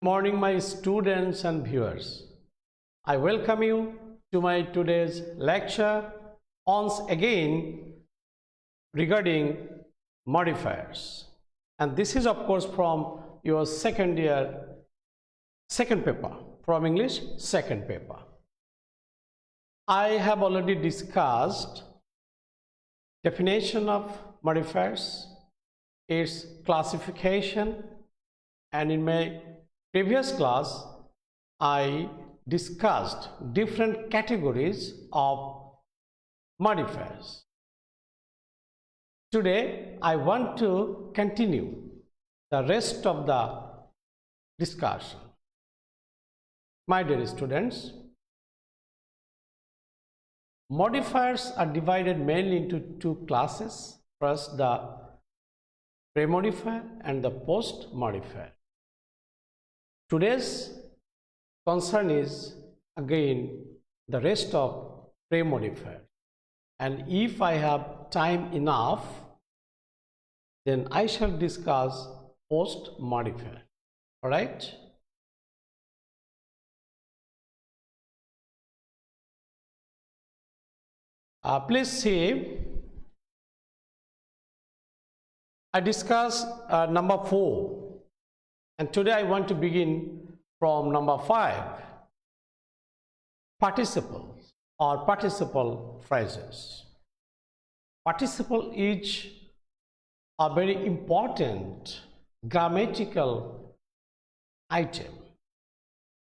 Morning, my students and viewers. I welcome you to my today's lecture once again regarding modifiers. And this is of course from your second year, second paper, from English, second paper. I have already discussed definition of modifiers, its classification, and in my previous class I discussed different categories of modifiers. Today I want to continue the rest of the discussion. My dear students, modifiers are divided mainly into two classes. First, the pre-modifier and the post-modifier. Today's concern is again the rest of pre-modifier, and if I have time enough, then I shall discuss post-modifier. All right? Please see, I discussed number 4. And today I want to begin from number 5, participles or participle phrases. Participle is a very important grammatical item,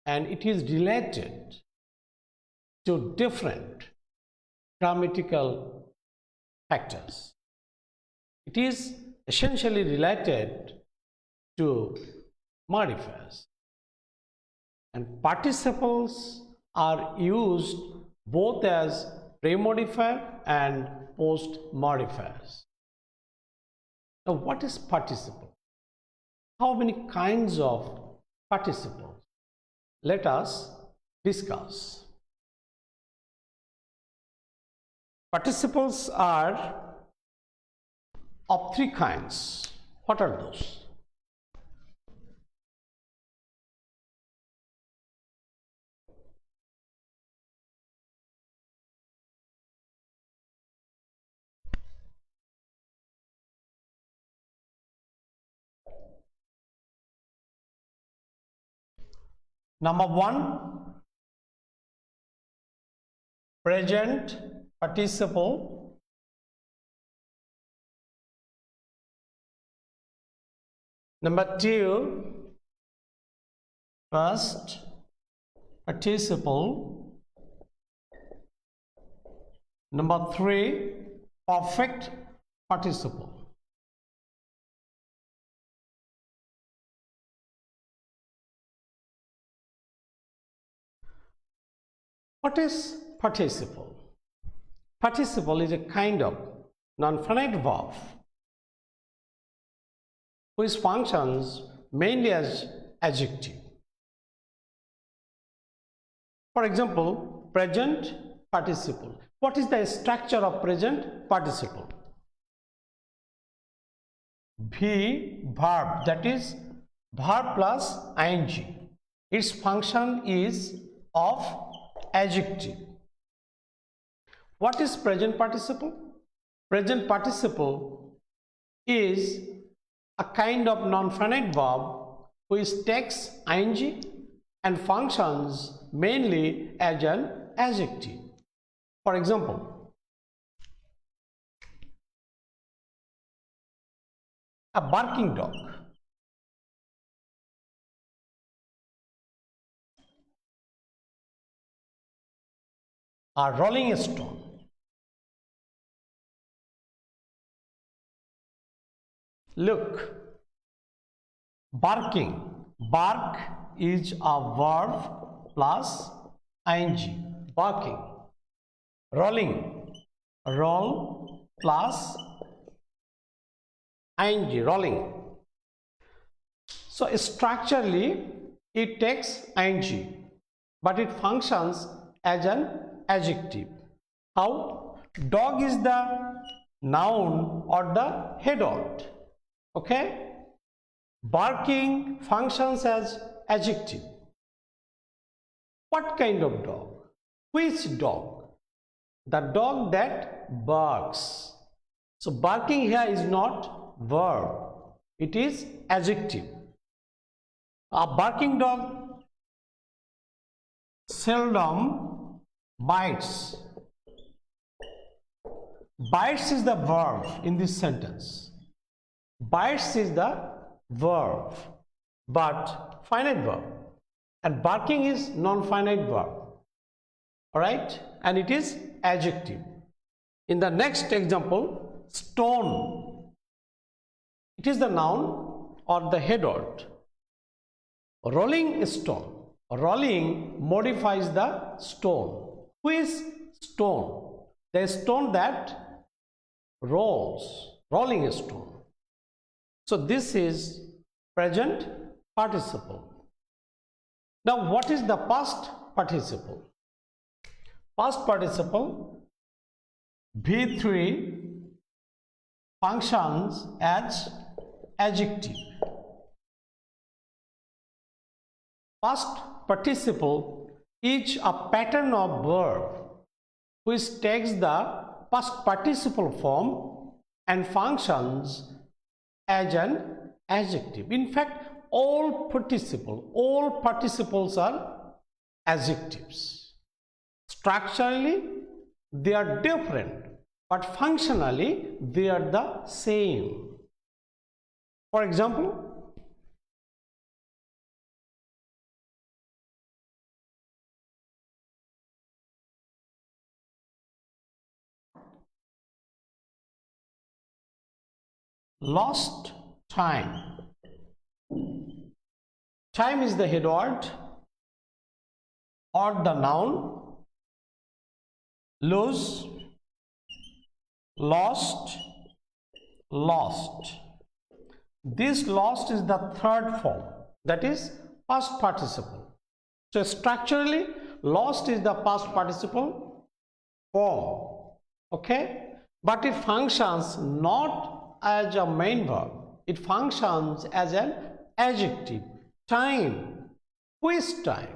and it is related to different grammatical factors. It is essentially related to modifiers, and participles are used both as pre-modifier and post-modifiers. Now, what is participle? How many kinds of participles? Let us discuss. Participles are of 3 kinds. What are those? Number 1, present participle. Number 2, past participle. Number 3, perfect participle. What is participle? Participle is a kind of non-finite verb which functions mainly as adjective. For example, present participle. What is the structure of present participle? V verb, that is verb plus ing. Its function is of adjective. What is present participle? Present participle is a kind of non-finite verb which takes ing and functions mainly as an adjective. For example, a barking dog, a rolling stone. Look, barking. Bark is a verb plus ing. Barking. Rolling. Roll plus ing. Rolling. So structurally it takes ing, but it functions as an adjective. How? Dog is the noun or the head word. Okay? Barking functions as adjective. What kind of dog? Which dog? The dog that barks. So barking here is not verb, it is adjective. A barking dog seldom bites. Bites is the verb in this sentence. Bites is the verb, but finite verb, and barking is non-finite verb. Alright, and it is adjective. In the next example, stone. It is the noun or the head word. Rolling stone. Rolling modifies the stone. Who is stone? The stone that rolls. Rolling stone. So this is present participle. Now what is the past participle? Past participle V3 functions as adjective. Past participle is a pattern of verb which takes the past participle form and functions as an adjective. In fact, all participles are adjectives. Structurally, they are different, but functionally, they are the same. For example, lost time. Time is the head word or the noun. Lose, lost, lost. This lost is the third form, that is past participle. So structurally, lost is the past participle form, okay? But it functions not as a main verb, it functions as an adjective. Time, which time?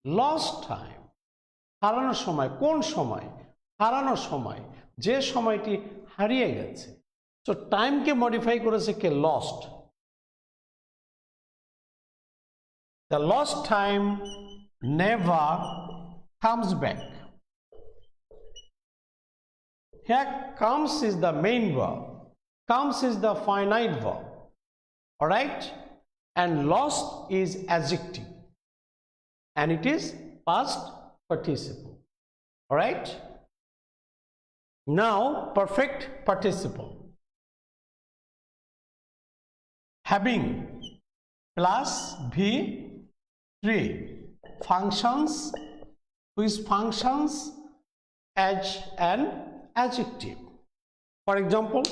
Lost time. হারানোর সময়, কোন সময়? হারানোর সময়, যে সময়টি হারিয়ে গেছে। সো টাইমকে মডিফাই করেছে কে? Lost. The lost time never comes back. Here comes is the main verb, comes is the finite verb, all right, and lost is adjective and it is past participle. All right, now perfect participle. Having plus V3 functions, which functions as an adjective. For example,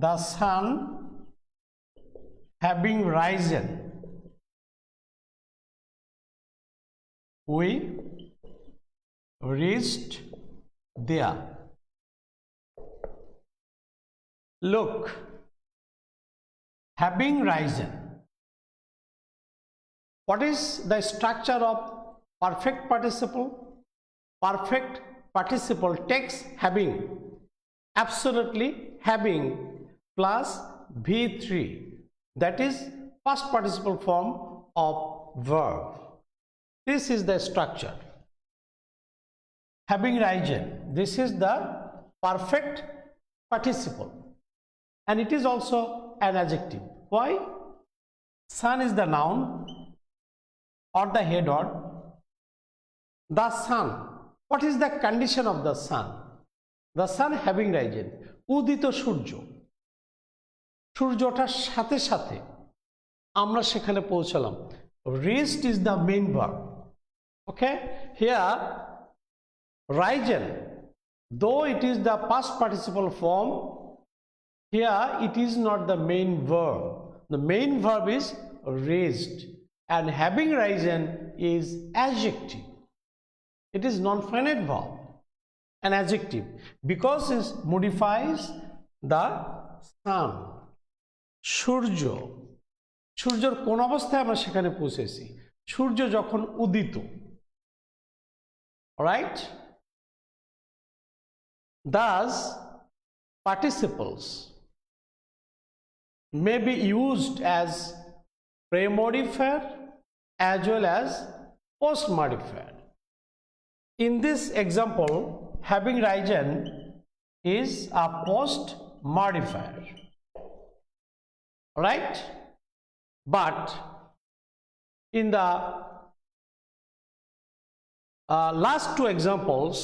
the sun having risen, we reached there. Look, having risen. What is the structure of perfect participle? Perfect participle takes having, absolutely having plus V3, that is past participle form of verb. This is the structure. Having risen, this is the perfect participle and it is also an adjective. Why? Sun is the noun or the head word. The sun, what is the condition of the sun? The sun having risen, উদিত সূর্য, সূর্যটার সাথে সাথে আমরা সেখানে পৌঁছলাম। Reached is the main verb. Okay, here risen, though it is the past participle form, here it is not the main verb. The main verb is raised. and having risen is adjective. It is non-finite verb, an adjective, because it modifies the sun. সূর্য, সূর্যের কোন অবস্থায় আমরা সেখানে পৌঁছেছি? সূর্য যখন উদিত, right? Thus, participles may be used as pre-modifier as well as post-modifier. In this example, having risen is a post-modifier, right? But in the last two examples,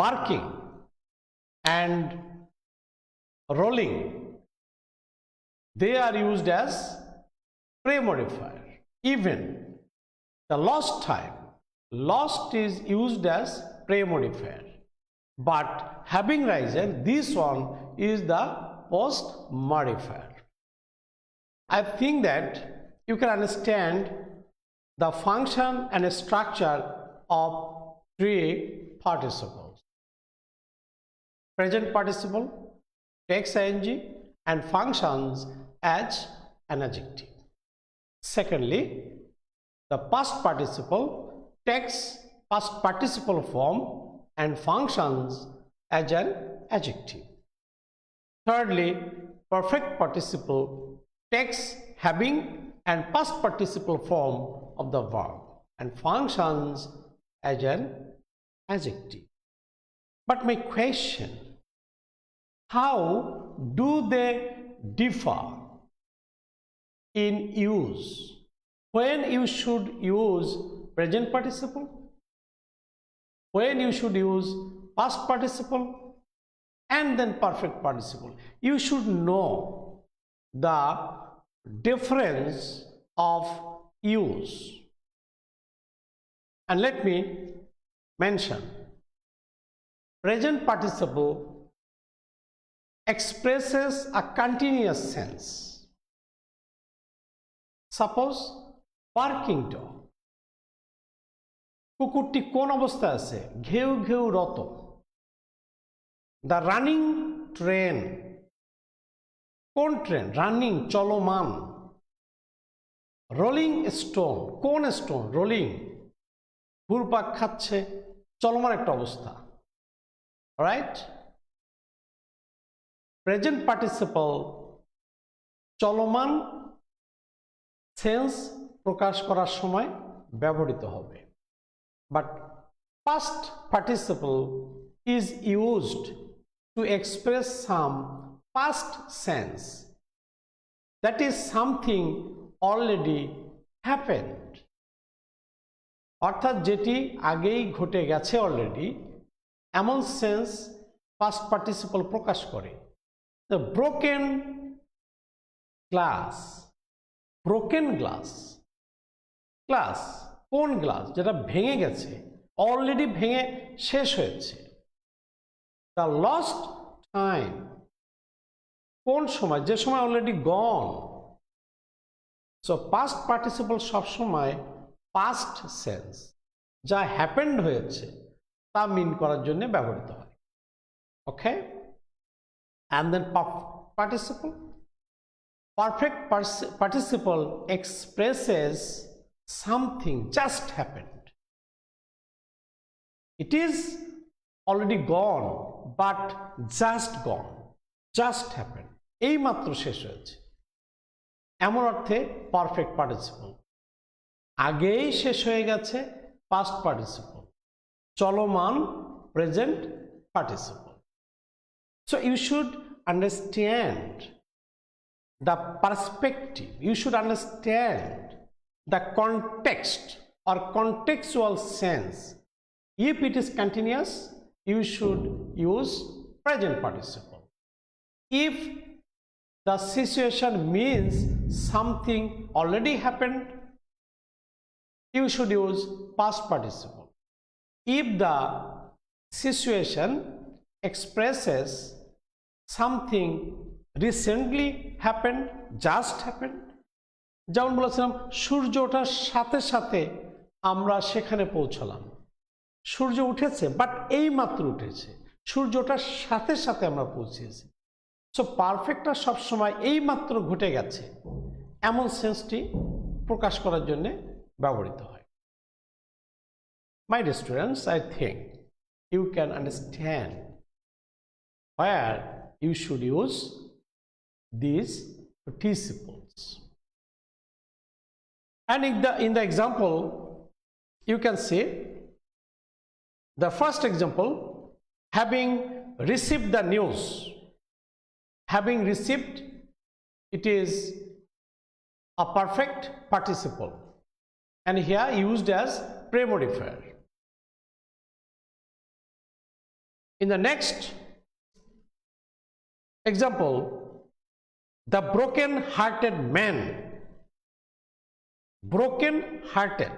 barking and rolling, they are used as pre-modifier. Even the lost time, lost is used as pre-modifier, but having risen, this one is the post-modifier. I think that you can understand the function and structure of three participles: present participle, takes ing, and functions as an adjective. Secondly, the past participle takes past participle form and functions as an adjective. Thirdly, perfect participle takes having and past participle form of the verb and functions as an adjective. But my question, how do they differ in use? When you should use present participle, when you should use past participle, and then perfect participle. You should know the difference of use. And let me mention, present participle expresses a continuous sense. Suppose barking dog, কুকুরটি কোন অবস্থায় আছে? ঘেউ ঘেউ রত। The running train, কোন train? Running, চলমান। Rolling stone, কোন স্টোন? রোলিং, ঘুরপাক খাচ্ছে, চলমান একটা অবস্থা, রাইট? প্রেজেন্ট পার্টিসিপল চলমান সেন্স প্রকাশ করার সময় ব্যবহৃত হবে, but past participle is used to express some past sense, that is something already happened, অর্থাৎ যেটি আগেই ঘটে গেছে অলরেডি, এমন সেন্স past participle প্রকাশ করে। the broken glass, broken glass, glass কোন গ্লাস? যেটা ভেঙে গেছে, অলরেডি ভেঙে শেষ হয়েছে। দ্য লস্ট টাইম, কোন সময়? যে সময় already gone. So past participle সবসময় পাস্ট সেন্স, যা হ্যাপেন্ড হয়েছে তা মিন করার জন্য ব্যবহৃত হয়। Okay, and then participle, perfect participle expresses something just happened. It is already gone, but just gone, just happened, এই মাত্র শেষ হয়েছে, এমন অর্থে পারফেক্ট পার্টিসিপল। আগেই শেষ হয়ে গেছে পাস্ট পার্টিসিপল, চলমান present participle. So you should understand the perspective, you should understand the context or contextual sense. If it is continuous, you should use present participle. If the situation means something already happened, you should use past participle. If the situation expresses something recently happened, just happened, যেমন বলেছিলাম সূর্য ওঠার সাথে সাথে আমরা সেখানে পৌঁছলাম। সূর্য উঠেছে but এই মাত্র উঠেছে, সূর্য ওঠার সাথে সাথে আমরা পৌঁছেছি। সো পারফেক্টটা সবসময় এই মাত্র ঘটে গেছে এমন সেন্সটি প্রকাশ করার জন্য ব্যবহৃত হয়। My dear students, I think you can understand where you should use these participles. And in the example, you can see the first example, having received the news. Having received, it is a perfect participle and here used as premodifier. In the next example, the broken-hearted man. Broken-hearted.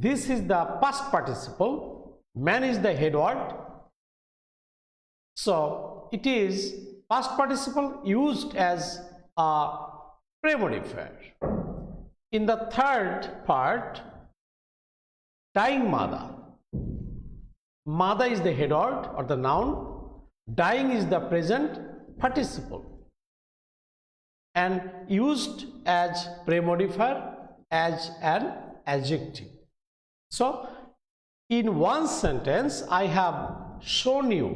This is the past participle. Man is the head word. So it is past participle used as a premodifier. In the third part, dying mother. Mother is the head word or the noun. Dying is the present participle and used as premodifier as an adjective. So in one sentence I have shown you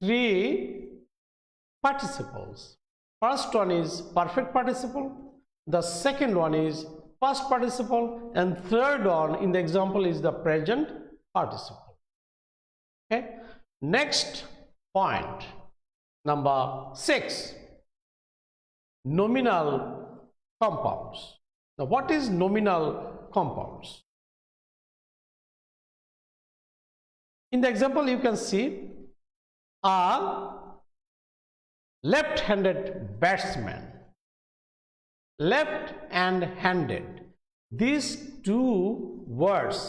three participles. First one is perfect participle, the second one is past participle, and third one in the example is the present participle. Okay, next point, number 6, nominal compounds. Now what is nominal compounds? In the example you can see a left-handed batsman. Left and handed, these two words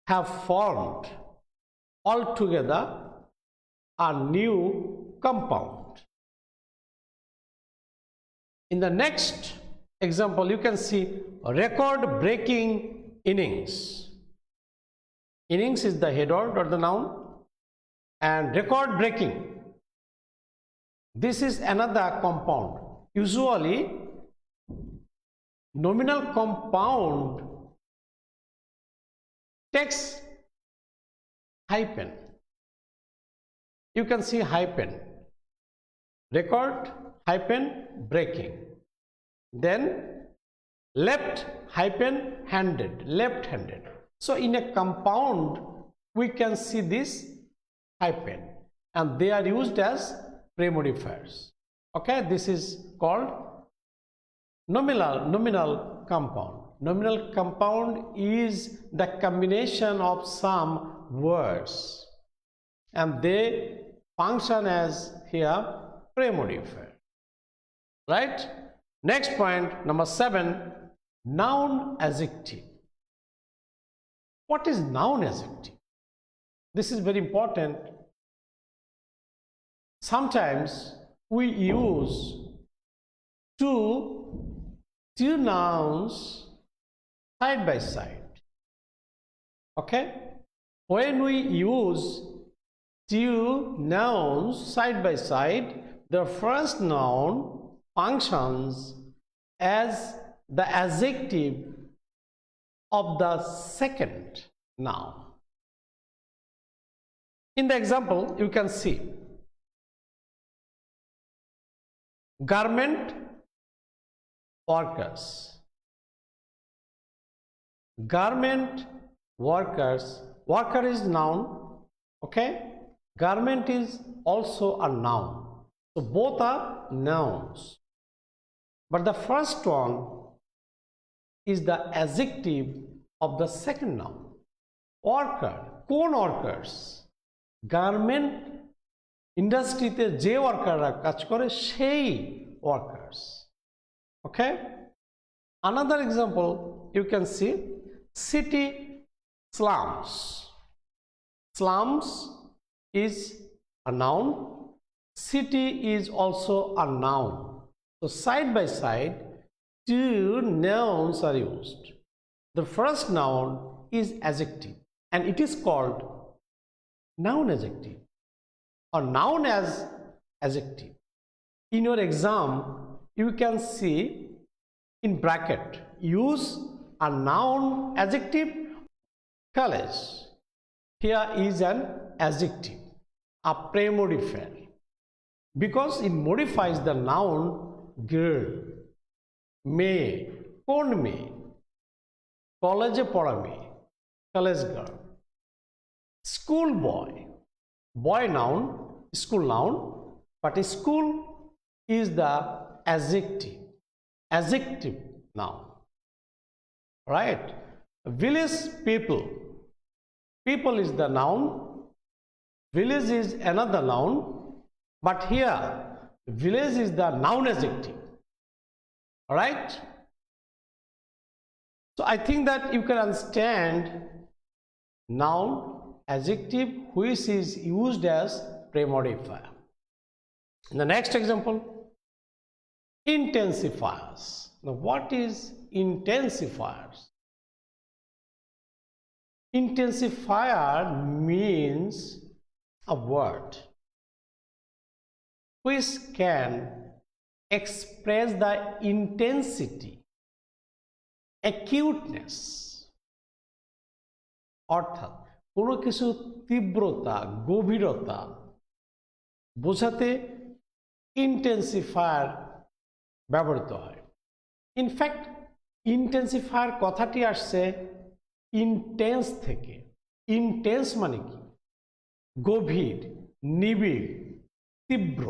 have formed altogether a new compound. In the next example you can see record-breaking innings. Innings is the head word or the noun, and record-breaking, this is another compound. Usually nominal compound takes hyphen. You can see hyphen, record hyphen breaking, then left hyphen handed, left-handed. So in a compound we can see this hyphen and they are used as premodifiers. Okay, this is called nominal compound. Nominal compound is the combination of some words and they function as here premodifier, right? Next point, number 7, noun adjective. What is noun adjective? This is very important. Sometimes we use two nouns side by side. Okay, when we use two nouns side by side, the first noun functions as the adjective of the second noun. In the example you can see garment workers. Garment workers, worker is noun, okay, garment is also a noun, so both are nouns, but the first one is the adjective of the second noun. Worker, কোন workers? Garment ইন্ডাস্ট্রিতে যে ওয়ার্কাররা কাজ করে সেই workers. Okay, another example you can see city slums. Slums is a noun, city is also a noun, so side by side two nouns are used. The first noun is adjective and it is called noun adjective or noun as adjective. In your exam, you can see in bracket, use a noun adjective college. Here is an adjective, a premodifier, because it modifies the noun girl, মেয়ে, কোন মেয়ে, কলেজে পড়া মেয়ে, college girl. School boy, boy noun, school noun, but school is the adjective noun, right? Village people, people is the noun, village is another noun, but here village is the noun adjective. All right, so I think that you can understand noun adjective which is used as premodifier. In the next example, intensifiers. Now what is intensifiers? Intensifier means a word which can express the intensity, acuteness, অর্থাৎ কোনো কিছু তীব্রতা, গভীরতা বোঝাতে intensifier ব্যবহৃত হয়। In fact intensifier কথাটি আসছে ইন্টেন্স থেকে। ইন্টেন্স মানে কি? গভীর, নিবিড়, তীব্র,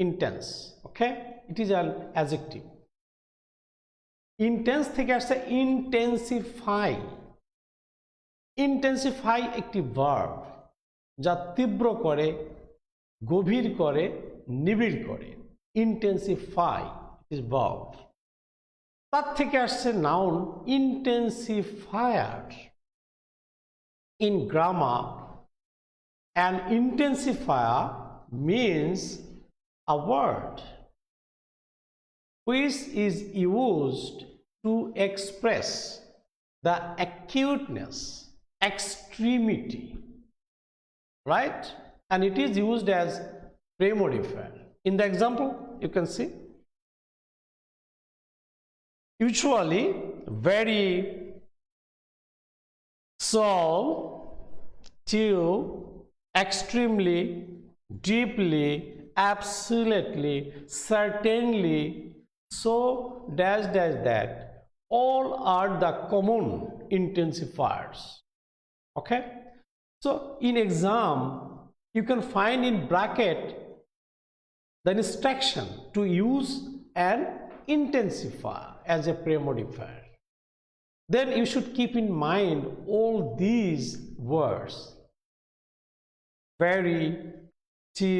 intense. Okay, it is an adjective. Intense থেকে আসছে ইন্টেন্সিফাই। ইন্টেন্সিফাই একটি ভার্ব যা তীব্র করে, গভীর করে, নিবিড় করে। Intensify is verb. তার থেকে আসছে noun intensifier. In grammar an intensifier means a word which is used to express the acuteness, extremity, right? And it is used as premodifier. In the example, you can see usually very so, to, extremely, deeply, absolutely, certainly, so dash dash that, all are the common intensifiers. Okay, so in exam you can find in bracket the instruction to use an intensifier as a premodifier. Then you should keep in mind all these words: very, to,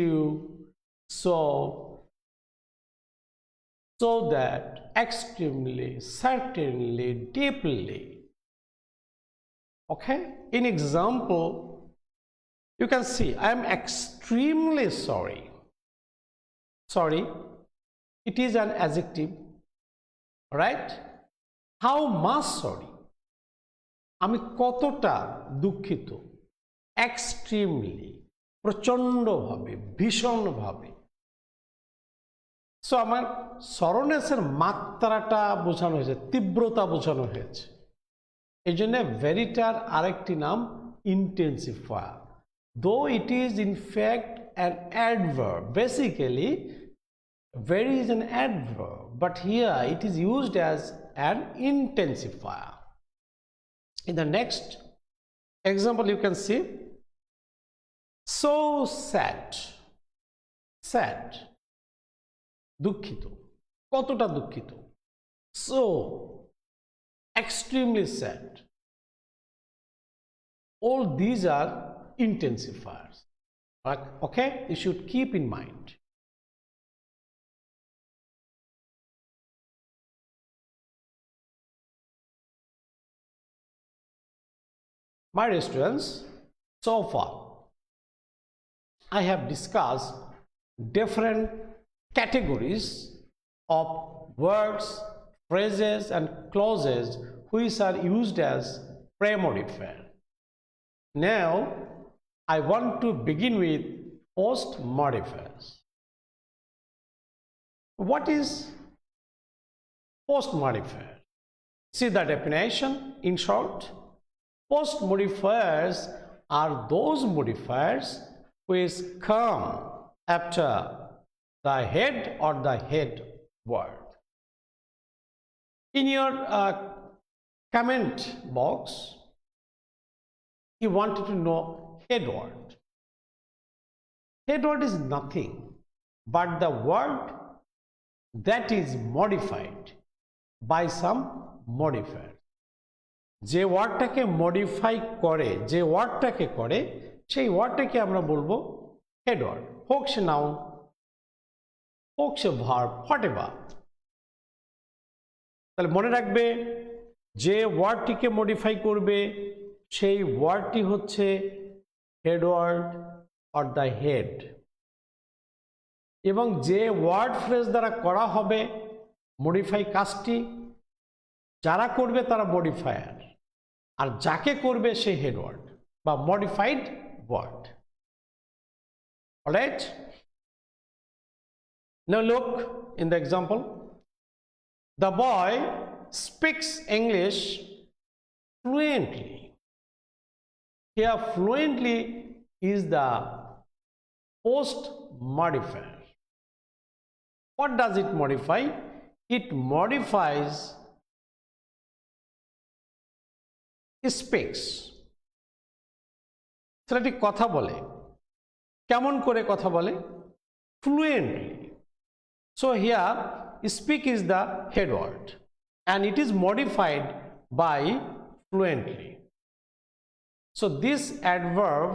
so that, extremely, certainly, deeply. Okay, in example you can see I am extremely sorry. Sorry, it is an adjective, right? How much sorry? আমি কতটা দুঃখিত। extremely, প্রচণ্ডভাবে, ভীষণভাবে। So আমার সরনেসের মাত্রাটা বোঝানো হয়েছে, তীব্রতা বোঝানো হয়েছে। এই জন্য ভেরিটার আরেকটি নাম ইন্টেন্সিফায়ার। দো it is in fact an adverb. Basically very is an adverb, but here it is used as an intensifier. In the next example you can see so sad. Sad, দুঃখিত, কতটা দুঃখিত। so extremely sad, all these are intensifiers. Okay, you should keep in mind. My dear students, so far I have discussed different categories of words, phrases and clauses which are used as pre-modifier. Now, I want to begin with post modifiers. What is post modifier? See the definition in short. Post modifiers are those modifiers which come after the head or the head word. In your comment box, you wanted to know head word. Head word is nothing but the word that is modified by some modifier. যে ওয়ার্ডটাকে modify করে, যে ওয়ার্ডটাকে করে, সেই ওয়ার্ডটাকে আমরা বলবো head word, হোক সে noun, হোক সে verb, whatever. তাহলে মনে রাখবে, যে ওয়ার্ডটিকে মডিফাই করবে সেই ওয়ার্ডটি হচ্ছে head word or the head, এবং যে ওয়ার্ড ফ্রেজ দ্বারা করা হবে মডিফাই কাজটি, যারা করবে তারা মডিফায়ার, আর যাকে করবে সে হেড ওয়ার্ড বা modified word. Alright, now look in the example. The boy speaks English fluently. Here fluently is the post modifier. What does it modify? It modifies speaks. ছেলেটি কথা বলে, কেমন করে কথা বলে? Fluently. So here speak is the head word and it is modified by fluently. So this adverb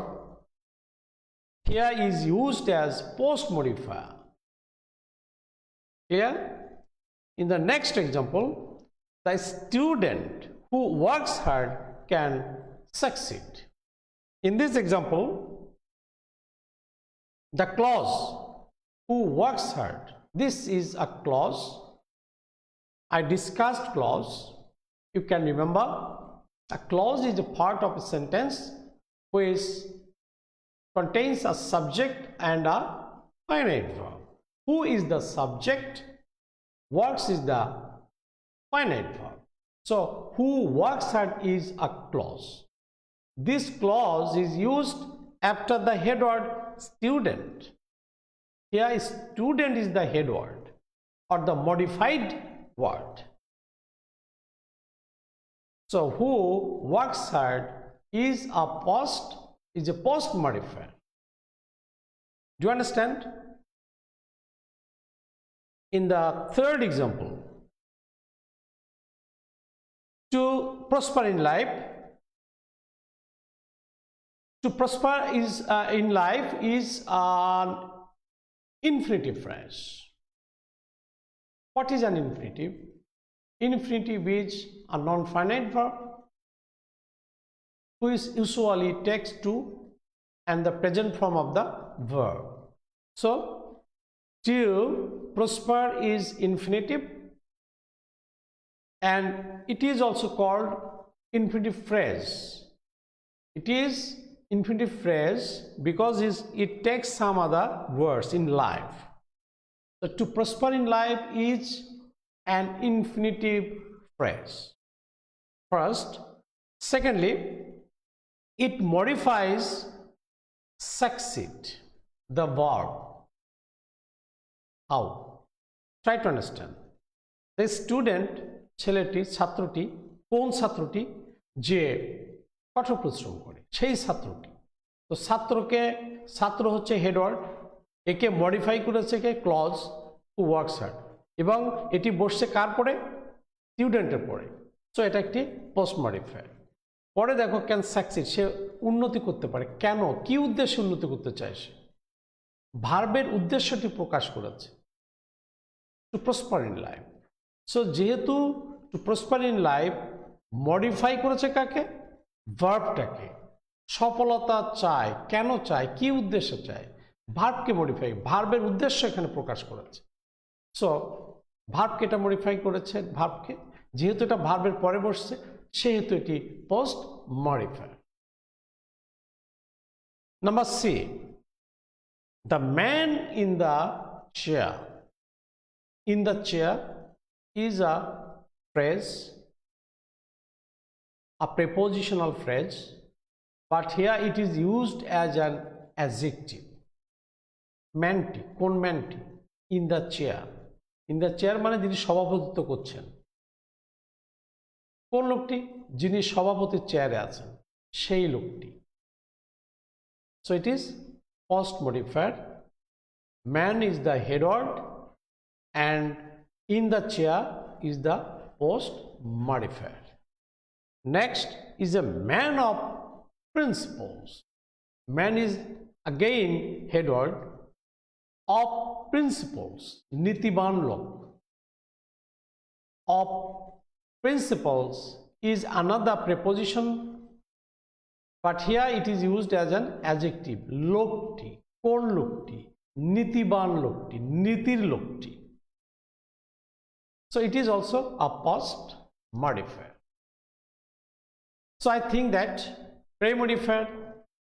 here is used as post modifier. Clear? In the next example, the student who works hard can succeed. In this example, the clause who works hard, this is a clause. I discussed clause. You can remember, a clause is a part of a sentence which contains a subject and a finite verb. Who is the subject? Works is the finite verb. So who works hard is a clause. This clause is used after the head word student. Here student is the head word or the modified word. So who works hard is a post modifier. Do you understand? In the third example, to prosper in life, to prosper is in life is an infinitive phrase. What is an infinitive? Infinitive is a non-finite verb which usually takes to and the present form of the verb. So to prosper is infinitive and it is also called infinitive phrase. It is infinitive phrase because it takes some other words in life. So to prosper in life is an infinitive phrase. First. Secondly, it modifies succeed, the verb. How? Try to understand. The student, ছেলেটি, ছাত্রটি, কোন ছাত্রটি? যে কঠোর পরিশ্রম করে, সেই ছাত্রটি। তো ছাত্র হচ্ছে হেড ওয়ার্ড, একে মডিফাই করেছে কে? ক্লজ, হু ওয়ার্কস হার্ড, এবং এটি বসছে কার পরে? স্টুডেন্টের পরে। সো এটা একটি পোস্ট মডিফায়ার। পরে দেখো ক্যান সাকসিড, সে উন্নতি করতে পারে। কেন? কি উদ্দেশ্যে উন্নতি করতে চায় সে? ভার্বের উদ্দেশ্যটি প্রকাশ করেছে, to prosper in life. So যেহেতু to prosper in life modify করেছে কাকে? ভার্বটাকে। সফলতা চায়, কেন চায়, কি উদ্দেশ্যে চায়? ভার্বকে মডিফাই, ভার্বের উদ্দেশ্য এখানে প্রকাশ করেছে। সো ভার্বকে এটা মডিফাই করেছে, ভার্বকে, যেহেতু এটা ভার্বের পরে বসছে সেহেতু এটি post modifier. Number C, the man in the chair. In the chair is a phrase, a prepositional phrase, but here it is used as an adjective. ম্যানটি, কোন ম্যানটি? In the chair. In the chair মানে যিনি সভাপতিত্ব করছেন। কোন লোকটি? যিনি সভাপতির চেয়ারে আছেন, সেই লোকটি। So it is post modifier. Man is the head word and in the chair is the post modifier. Next is a man of principles. Man is again head word. Of principles, nitiban lok. Of principles is another preposition, but here it is used as an adjective. Lokti, kon lokti, nitiban lokti, nitir lokti. So it is also a post modifier. So I think that pre-modifier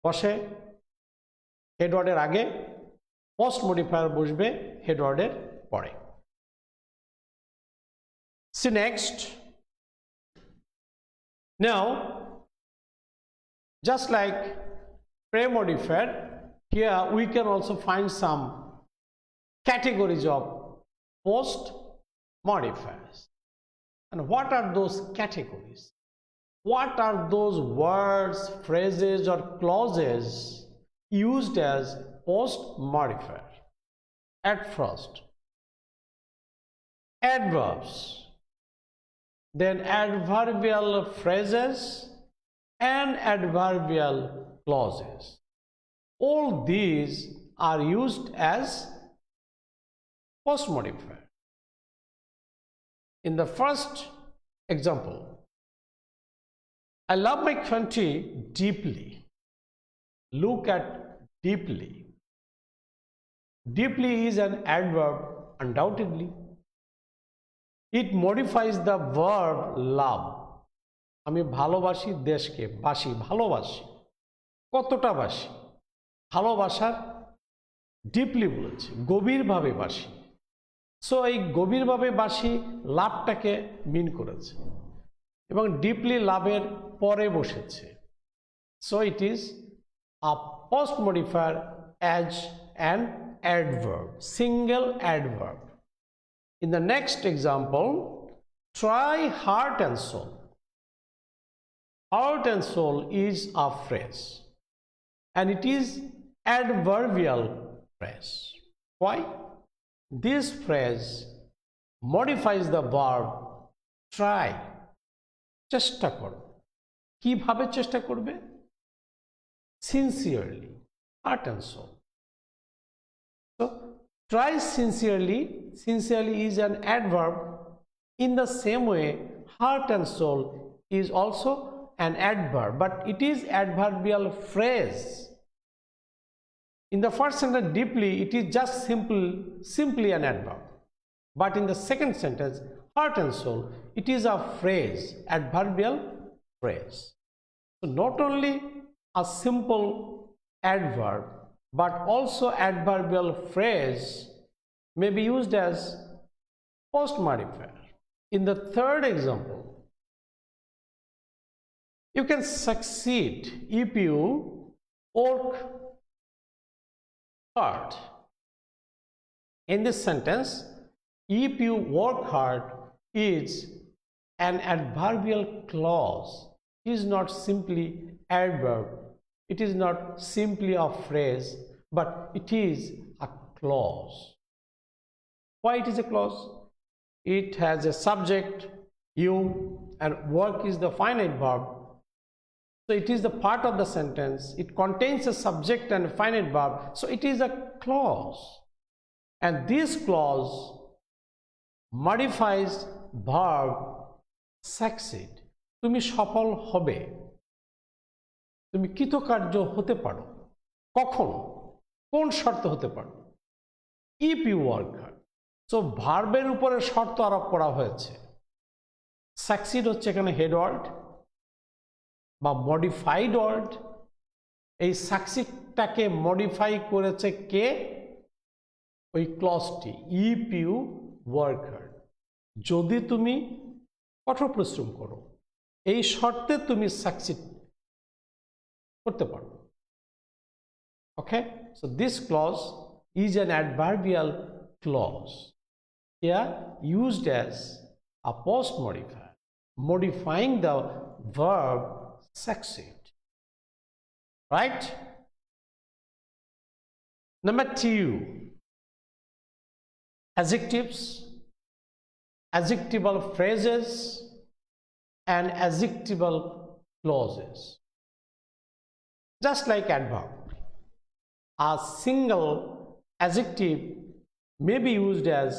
বসে head word এর আগে, post modifier বসবে head word এর পরে। See next. Now, just like pre-modifier, here we can also find some categories of post modifiers. And what are those categories? What are those words, phrases or clauses used as post modifier? At first, adverbs, then adverbial phrases and adverbial clauses. All these are used as post modifier. In the first example, I love my country deeply. Look at deeply. Deeply is an adverb, undoubtedly. It modifies the verb love. আমি ভালোবাসি দেশকে, বাসি, ভালোবাসি, কতটা বাসি, ভালোবাসার deeply বলেছে, গভীরভাবে বাসি। সো এই গভীরভাবে বাসি লাভটাকে মিন করেছে এবং ডিপলি লাভের পরে বসেছে। So it is a post modifier as an adverb, single adverb. In the next example, try heart and soul. Heart and soul is a phrase and it is adverbial phrase. Why? This phrase modifies the verb try. চেষ্টা করো। কিভাবে চেষ্টা করবে? Sincerely, heart and soul. So try sincerely. Sincerely is an adverb. In the same way, heart and soul is also an adverb, but it is adverbial phrase. In the first sentence, deeply, it is just simply an adverb. But in the second sentence, heart and soul, it is a phrase, adverbial phrase. So not only a simple adverb, but also adverbial phrase may be used as post modifier. In the third example, you can succeed if you work hard. In this sentence, if you work hard is an adverbial clause. It is not simply adverb. It is not simply a phrase, but it is a clause. Why it is a clause? It has a subject, you, and work is the finite verb. So it is the part of the sentence. It contains a subject and a finite verb. So it is a clause. And this clause modifies verb succeed. তুমি সফল হবে, তুমি কৃতকার্য হতে পারো। কখন? কোন শর্তে হতে পারো? If you work hard. So ভার্বের উপরে শর্ত আরোপ করা হয়েছে। সাকসিড হচ্ছে এখানে হেড ওয়ার্ড বা মডিফাইড ওয়ার্ড। এই সাকসিডটাকে মডিফাই করেছে কে? ওই ক্লজটি, ইফ ইউ ওয়ার্ক হার্ড, যদি তুমি কঠোর পরিশ্রম করো, এই শর্তে তুমি সাকসিড করতে পারো। Okay, so this clause is an adverbial clause here used as a post modifier modifying the verb succeed, right? Number 2, adjectives, adjectival phrases and adjectival clauses. Just like adverb, a single adjective may be used as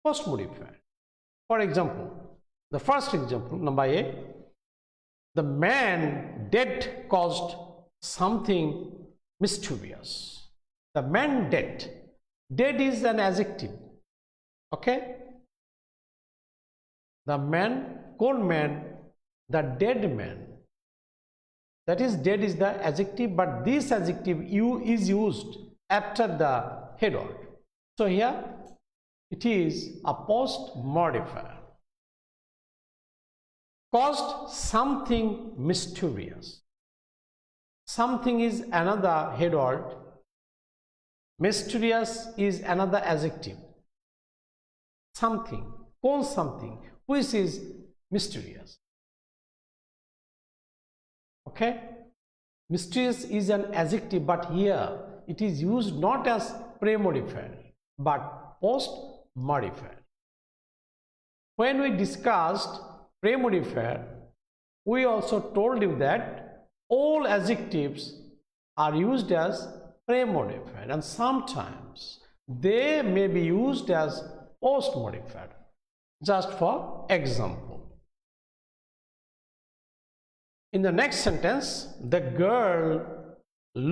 post modifier. For example, the first example, number A, the man dead caused something mischievous. The man dead, dead is an adjective. Okay, the man, কোন man? The dead man, that is dead is the adjective, but this adjective is used after the head word. So here it is a post modifier. Caused something mysterious. Something is another head word. Mysterious is another adjective. Something, কোন something, which is mysterious. Okay, mysterious is an adjective, but here it is used not as pre-modifier but post modifier. When we discussed pre-modifier, we also told you that all adjectives are used as pre-modifier and sometimes they may be used as post modifier. Just for example, in the next sentence, the girl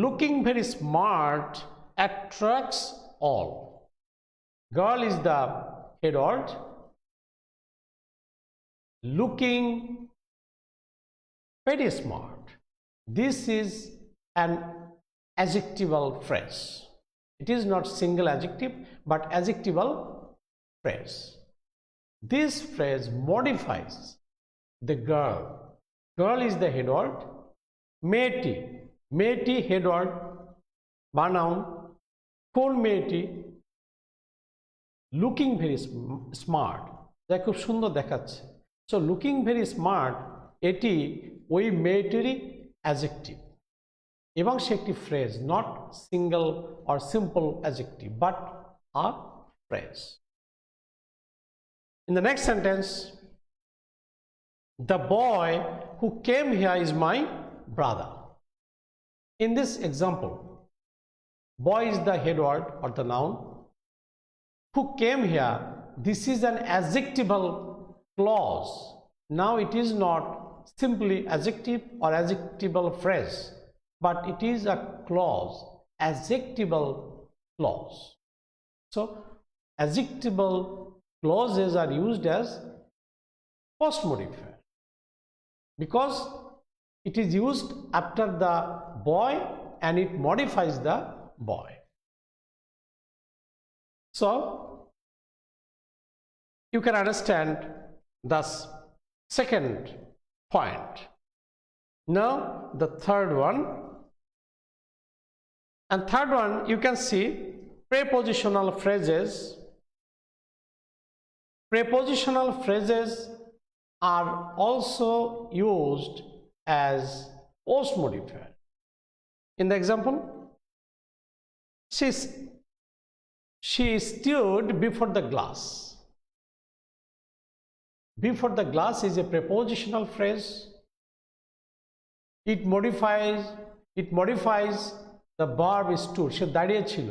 looking very smart attracts all. Girl is the head word. Looking very smart, this is an adjectival phrase. It is not single adjective but adjectival phrase. This phrase modifies the girl. Girl is the head word. মেয়েটি, মেয়েটি head word বা noun, কোন মেয়েটি? Looking very smart, যা খুব সুন্দর দেখাচ্ছে। So looking very smart, এটি ওই মেয়েটিরই অ্যাডজেক্টিভ এবং সে একটি phrase, not single or simple adjective but a phrase. In the next sentence, the boy who came here is my brother. In this example, boy is the head word or the noun. Who came here, this is an adjectival clause. Now it is not simply adjective or adjectival phrase, but it is a clause, adjectival clause. So adjectival clauses are used as post modifier because it is used after the boy and it modifies the boy. So you can understand the second point. Now the third one, and third one you can see prepositional phrases. Prepositional phrases are also used as post modifier. In the example, she stood before the glass. Before the glass is a prepositional phrase. It modifies the verb stood. সে দাঁড়িয়ে ছিল,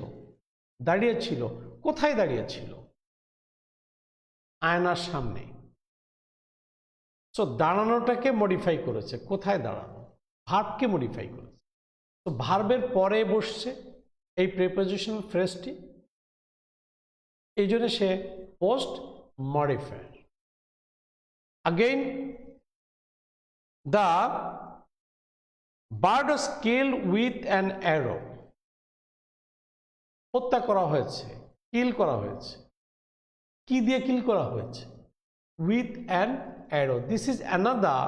দাঁড়িয়ে ছিল, কোথায় দাঁড়িয়ে ছিল? আয়নার সামনে। So দাঁড়ানোটাকে modify করেছে, কোথায় দাঁড়ানো? ভার্বকে মডিফাই করেছে। তো ভার্বের পরে বসছে এই প্রিপোজিশনাল ফ্রেজটি। এই জন্য সে post modifier. Again, the bird was killed with an arrow. হত্যা করা হয়েছে, কিল করা হয়েছে। কি দিয়ে কিল করা হয়েছে? With an arrow. This is another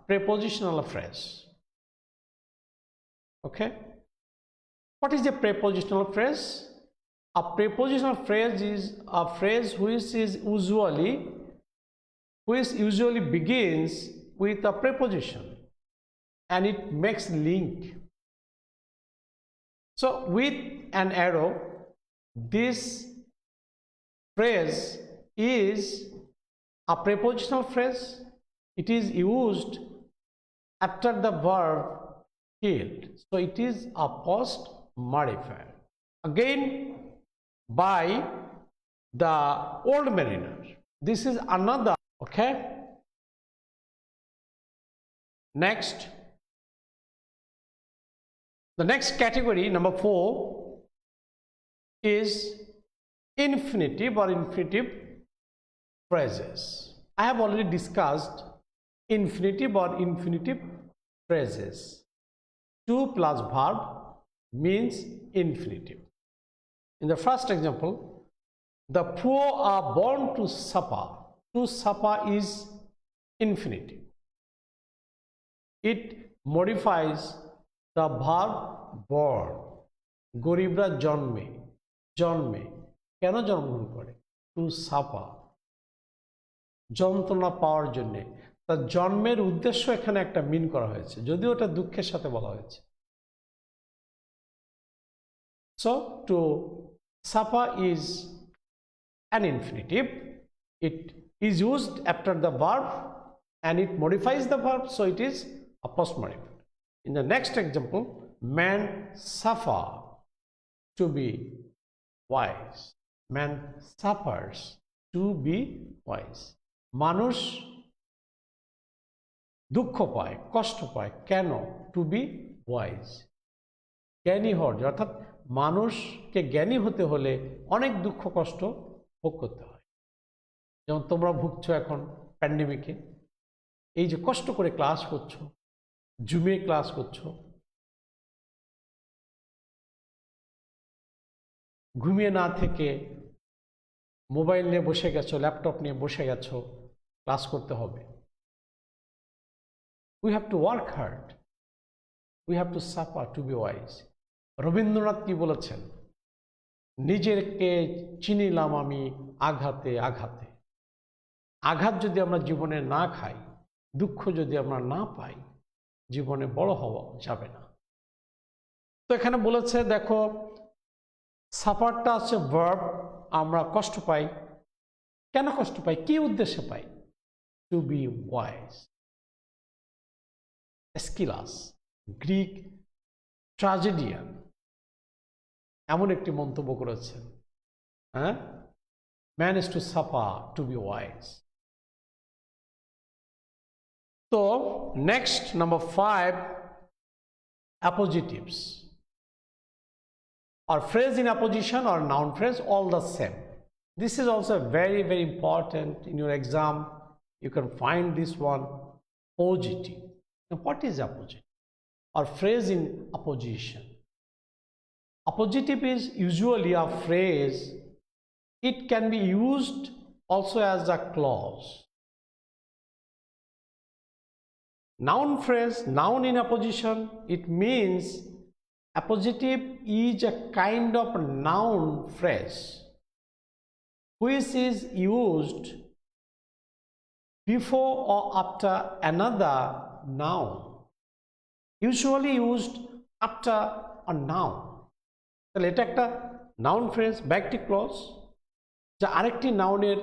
prepositional phrase. Okay. What is a prepositional phrase? A prepositional phrase is a phrase which usually begins with a preposition and it makes link. So with an arrow, this phrase is a prepositional phrase. It is used after the verb killed, so it is a post modifier. Again, by the old mariner. This is another. Okay. Next, the next category, number 4, is infinitive or infinitive phrases. I have already discussed infinitive or infinitive phrases. To plus verb means infinitive. In the first example, the poor are born to suffer. To suffer is infinitive. It modifies the verb born. গরিবরা জন্মে, জন্মে কেন জন্মগ্রহণ করে? To suffer, যন্ত্রণা পাওয়ার জন্যে। তার জন্মের উদ্দেশ্য এখানে একটা মিন করা হয়েছে, যদিও এটা দুঃখের সাথে বলা হয়েছে। So to suffer is an infinitive. It is used after the verb and it modifies the verb, so it is a post modifier. In the next example, man suffer to be wise. Man suffers to be wise. মানুষ দুঃখ পায়, কষ্ট পায় কেন? Two be wise, জ্ঞানী হওয়ার। অর্থাৎ মানুষকে জ্ঞানী হতে হলে অনেক দুঃখ কষ্ট ভোগ করতে হয়। যেমন তোমরা ভুগছো এখন প্যান্ডেমিকে, এই যে কষ্ট করে ক্লাস করছো, জুমে ক্লাস করছো, ঘুমিয়ে না থেকে মোবাইল নিয়ে বসে গেছো, ল্যাপটপ নিয়ে বসে গেছো, ক্লাস করতে হবে। We have to work hard. We have to suffer to be wise. Rabindranath কি বলেছেন? নিজেকে চিনিলাম আমি আঘাতে আঘাতে। আঘাত যদি আমরা জীবনে না খাই, দুঃখ যদি আমরা না পাই, জীবনে বড় হওয়া যাবে না। তো এখানে বলেছে দেখো, সাফারটা আছে ভার্ব, আমরা কষ্ট পাই। কেন কষ্ট পাই? কি উদ্দেশ্যে পাই? To be wise. Aeschylus, Greek tragedian, এমন একটি মন্তব্য করেছেন, হ্যাঁ, man is to suffer to be wise. তো next, number 5, appositives or phrase in apposition or noun phrase, all the same. This is also very, very important in your exam. You can find this one, appositive. Now, what is appositive or phrase in apposition? Appositive is usually a phrase. It can be used also as a clause. Noun phrase, noun in apposition, it means appositive is a kind of noun phrase which is used before or after another noun, usually used after a noun. তাহলে এটা একটা noun phrase বা একটি clause, যা আরেকটি নাউনের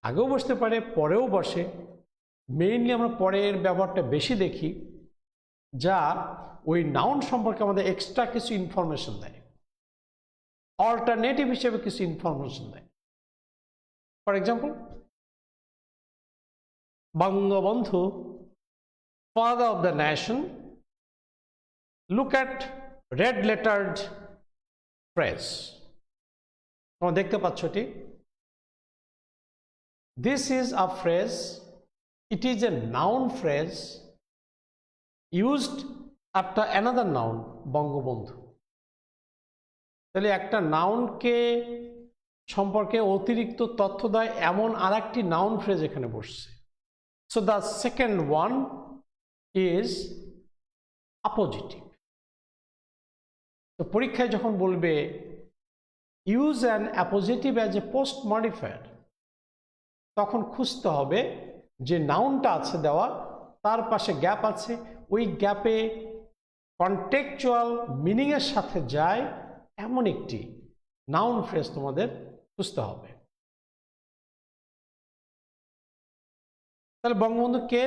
আগেও বসতে পারে, পরেও বসে। মেইনলি আমরা পরের ব্যবহারটা বেশি দেখি, যা ওই নাউন সম্পর্কে আমাদের এক্সট্রা কিছু ইনফরমেশন দেয়, অল্টারনেটিভ হিসেবে কিছু ইনফরমেশন দেয়। For example, Bangabandhu, father of the nation. Look at red lettered phrase. তোমরা দেখতে পাচ্ছ এটি। This is a phrase, it is a noun phrase used after another noun, Bangabandhu. তাহলে একটা নাউনকে সম্পর্কে অতিরিক্ত তথ্য দেয় এমন আরেকটি নাউন ফ্রেজ এখানে বসছে। So the second one is appositive. তো পরীক্ষায় যখন বলবে use an appositive as a post modifier, তখন খুঁজতে হবে যে নাউনটা আছে দেওয়া, তার পাশে গ্যাপ আছে, ওই গ্যাপে কন্টেক্সচুয়াল মিনিং এর সাথে যায় এমন একটি নাউন ফ্রেজ তোমাদের খুঁজতে হবে। তাহলে বঙ্গবন্ধু কে?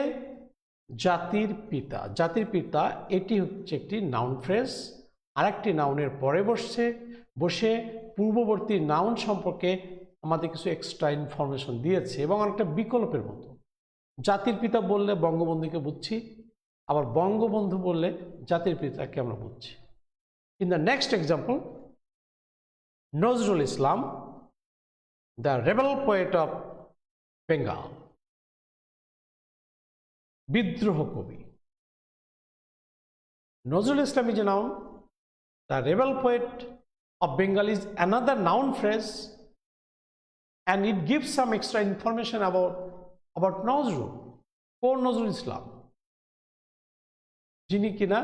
জাতির পিতা। জাতির পিতা এটি হচ্ছে একটি নাউন ফ্রেজ, আরেকটি নাউনের পরে বসে পূর্ববর্তী নাউন সম্পর্কে আমাদের কিছু এক্সট্রা ইনফরমেশন দিয়েছে এবং অনেকটা বিকল্পের মতো। জাতির পিতা বললে বঙ্গবন্ধুকে বুঝছি, আবার বঙ্গবন্ধু বললে জাতির পিতাকে আমরা বুঝছি। In the next example, Nazrul Islam, the rebel poet of Bengal, বিদ্রোহ কবি। Nazrul Islam is a noun. The rebel poet of Bengal is another noun phrase, and it gives some extra information about Nazrul. কোন নজরুল ইসলাম? যিনি কিনা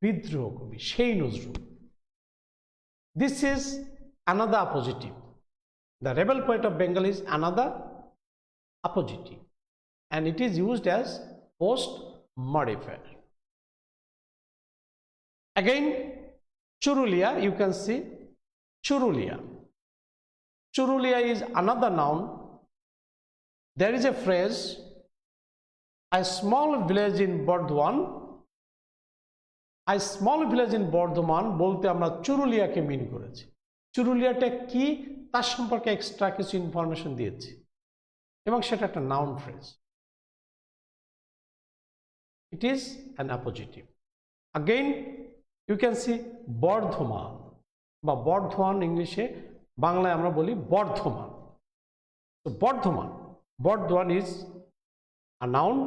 বিদ্রোহ কবি, সেই Nazrul. This is another appositive. The rebel poet of Bengal is another appositive, and it is used as post modifier. Again, Churulia, you can see Churulia. Churulia is another noun. There is a phrase, a small village in Burdwan. A small village in Burdwan বলতে আমরা চুরুলিয়াকে মিন করেছি। চুরুলিয়াটা কি তার সম্পর্কে extra কিছু information দিয়েছি এবং সেটা একটা noun phrase. It is an appositive. Again, you can see Bardhaman বা বর্ধমান, ইংলিশে, বাংলায় আমরা বলি Bardhaman. So Bardhaman is a noun.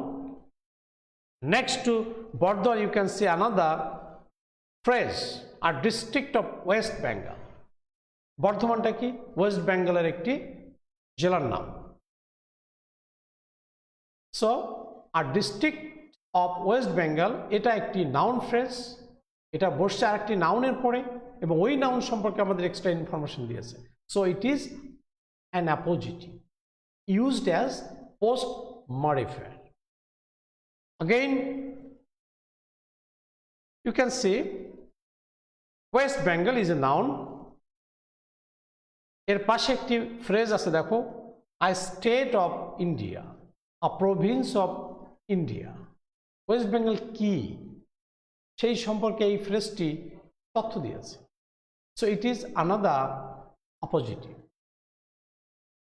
Next to Burdwan, you can see another phrase, a district of West Bengal. বর্ধমানটা কি? ওয়েস্ট বেঙ্গলের একটি জেলার নাম। So a district of West Bengal, এটা একটি নাউন ফ্রেজ, এটা বসছে আরেকটি নাউনের পরে এবং ওই নাউন সম্পর্কে আমাদের এক্সট্রা ইনফরমেশন দিয়েছে। So it is an appositive used as post modifier. Again, you can see West Bengal is a noun. এর পাশে একটি ফ্রেজ আছে, দেখো, a state of India, a province of India. West Bengal কি সেই সম্পর্কে এই ফ্রেজটি তথ্য দিয়েছে। So it is another appositive.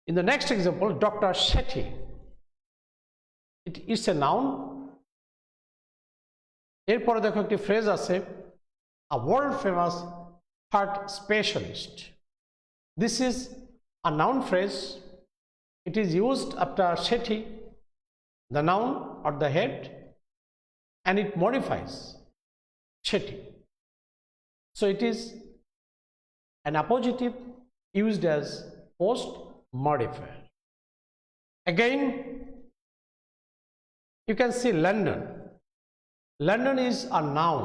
In the next example, Dr. Shetty, it is a noun. এরপরে দেখো একটি ফ্রেজ আছে, a world famous heart specialist. This is a noun phrase. It is used after Shetty, the noun or the head, and it modifies Shetty. So it is an appositive used as post modifier. Again, you can see London. London is a noun.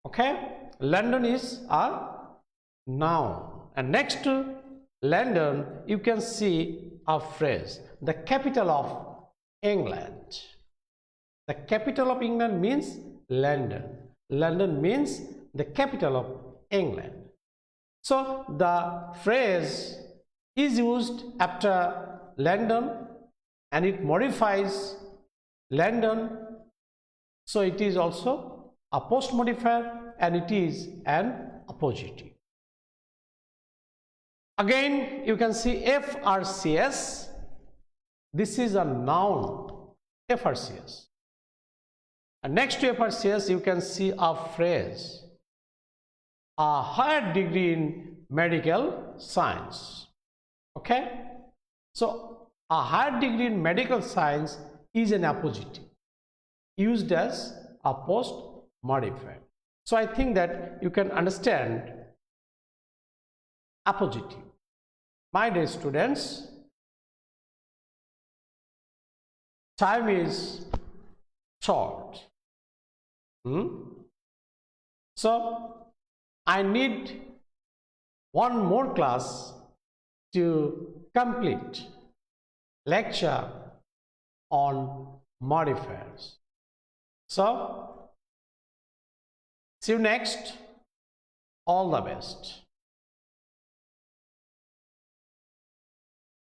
Okay, London is a noun, and next to London you can see a phrase, the capital of England. The capital of England means London. London means the capital of England. So the phrase is used after London and it modifies London. So it is also a post modifier and it is an appositive. Again, you can see FRCS. This is a noun, FRCS. And next to FRCS, you can see a phrase, a higher degree in medical science. Okay, so a higher degree in medical science is an appositive used as a post modifier. So I think that you can understand appositive. My dear students, time is short. So I need one more class to complete lecture on modifiers. So see you next. All the best.